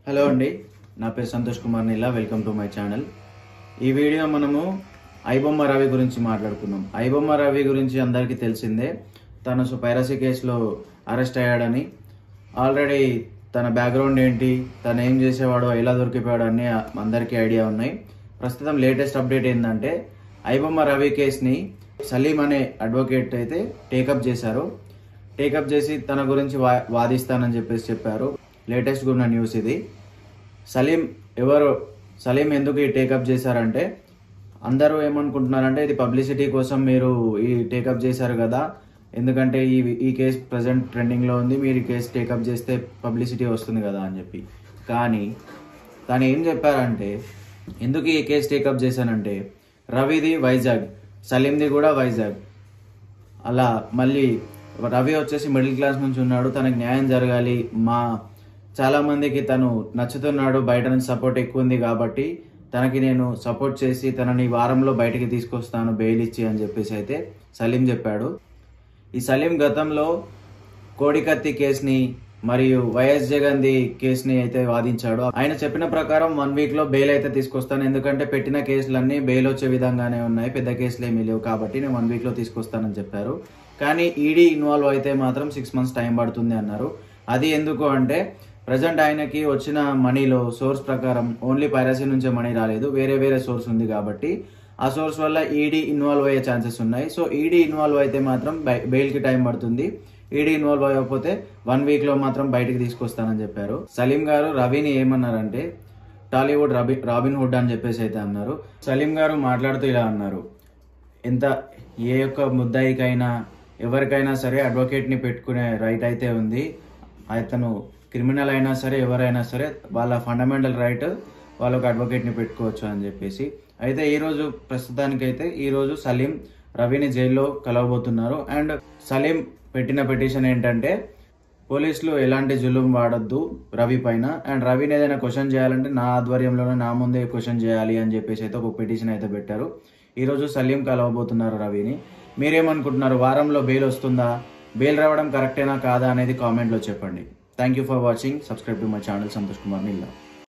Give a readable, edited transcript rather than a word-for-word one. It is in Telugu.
హలో అండి, నా పేరు Santosh Kumar Neela. Welcome to my channel. ఈ వీడియో మనము ఐబొమ్మ రవి గురించి మాట్లాడుకుందాం. ఐబొమ్మ రవి గురించి అందరికీ తెలిసిందే. తను పైరసీ కేసులో అరెస్ట్ అయ్యాడని, ఆల్రెడీ తన బ్యాక్గ్రౌండ్ ఏంటి, తను ఏం చేసేవాడో, ఎలా దొరికిపోయాడో అన్నీ అందరికీ ఐడియా ఉన్నాయి. ప్రస్తుతం లేటెస్ట్ అప్డేట్ ఏంటంటే ఐబొమ్మ రవి కేసుని సలీం అనే అడ్వకేట్ అయితే టేకప్ చేశారు. టేకప్ చేసి తన గురించి వాదిస్తానని చెప్పారు. లేటెస్ట్ ఉన్న న్యూస్ ఇది. సలీం ఎందుకు ఈ టేకప్ చేశారంటే, అందరూ ఏమనుకుంటున్నారంటే ఇది పబ్లిసిటీ కోసం మీరు ఈ టేకప్ చేశారు కదా, ఎందుకంటే ఈ కేసు ప్రజెంట్ ట్రెండింగ్లో ఉంది, మీరు ఈ కేసు టేకప్ చేస్తే పబ్లిసిటీ వస్తుంది కదా అని చెప్పి. కానీ తను ఏం చెప్పారంటే, ఎందుకు ఈ కేసు టేకప్ చేశానంటే, రవిది వైజాగ్, సలీంది కూడా వైజాగ్. అలా మళ్ళీ రవి వచ్చేసి మిడిల్ క్లాస్ నుంచి ఉన్నాడు, తనకు న్యాయం జరగాలి, చాలా మందికి తను నచ్చుతున్నాడు, బయట నుంచి సపోర్ట్ ఎక్కువ ఉంది కాబట్టి తనకి నేను సపోర్ట్ చేసి తనని వారంలో బయటికి తీసుకొస్తాను బెయిల్ ఇచ్చి అని చెప్పేసి అయితే సలీం చెప్పాడు. ఈ సలీం గతంలో కోడికత్తి కేసుని మరియు వైఎస్ జగన్ది కేసుని అయితే వాదించాడు. ఆయన చెప్పిన ప్రకారం 1 వీక్ లో బెయిల్ అయితే తీసుకొస్తాను, ఎందుకంటే పెట్టిన కేసులన్నీ బెయిల్ వచ్చే విధంగానే ఉన్నాయి, పెద్ద కేసులు ఏమీ లేవు కాబట్టి నేను 1 వీక్ లో తీసుకొస్తానని చెప్పారు. కానీ ఈడీ ఇన్వాల్వ్ అయితే మాత్రం 6 months టైం పడుతుంది అన్నారు. అది ఎందుకు అంటే, ప్రజెంట్ ఆయనకి వచ్చిన మనీలో సోర్స్ ప్రకారం ఓన్లీ పైరసీ నుంచే మనీ రాలేదు, వేరే సోర్స్ ఉంది కాబట్టి ఆ సోర్స్ వల్ల ఈడీ ఇన్వాల్వ్ అయ్యే ఛాన్సెస్ ఉన్నాయి. సో ఈడీ ఇన్వాల్వ్ అయితే మాత్రం బెయిల్కి టైం పడుతుంది. ఈడీ ఇన్వాల్వ్ అయ్యకపోతే 1 వీక్ లో మాత్రం బయటికి తీసుకొస్తానని చెప్పారు. సలీం గారు రవిని ఏమన్నారంటే, టాలీవుడ్ రాబిన్ హుడ్ అని చెప్పేసి అయితే అన్నారు. సలీం గారు మాట్లాడుతూ ఇలా అన్నారు, ఏ ఒక్క ముద్దాయికైనా ఎవరికైనా సరే అడ్వకేట్ని పెట్టుకునే రైట్ అయితే ఉంది. అతను క్రిమినల్ అయినా సరే ఎవరైనా సరే వాళ్ళ ఫండమెంటల్ రైట్ వాళ్ళకు అడ్వకేట్ని పెట్టుకోవచ్చు అని చెప్పేసి అయితే ప్రస్తుతానికైతే ఈరోజు సలీం రవిని జైల్లో కలవబోతున్నారు. అండ్ సలీం పెట్టిన పిటిషన్ ఏంటంటే, పోలీసులు ఎలాంటి జులుం వాడొద్దు రవి పైన, అండ్ రవిని ఏదైనా క్వశ్చన్ చేయాలంటే నా ఆధ్వర్యంలోనే నా ముందే క్వశ్చన్ చేయాలి అని చెప్పేసి అయితే ఒక పిటిషన్ అయితే పెట్టారు. ఈరోజు సలీం కలవబోతున్నారు రవిని. మీరేమనుకుంటున్నారు, వారంలో బెయిల్ వస్తుందా, బెయిల్ రావడం కరెక్టేనా కాదా అనేది కామెంట్లో చెప్పండి. Thank you for watching. Subscribe to my channel Santosh Kumar Neela.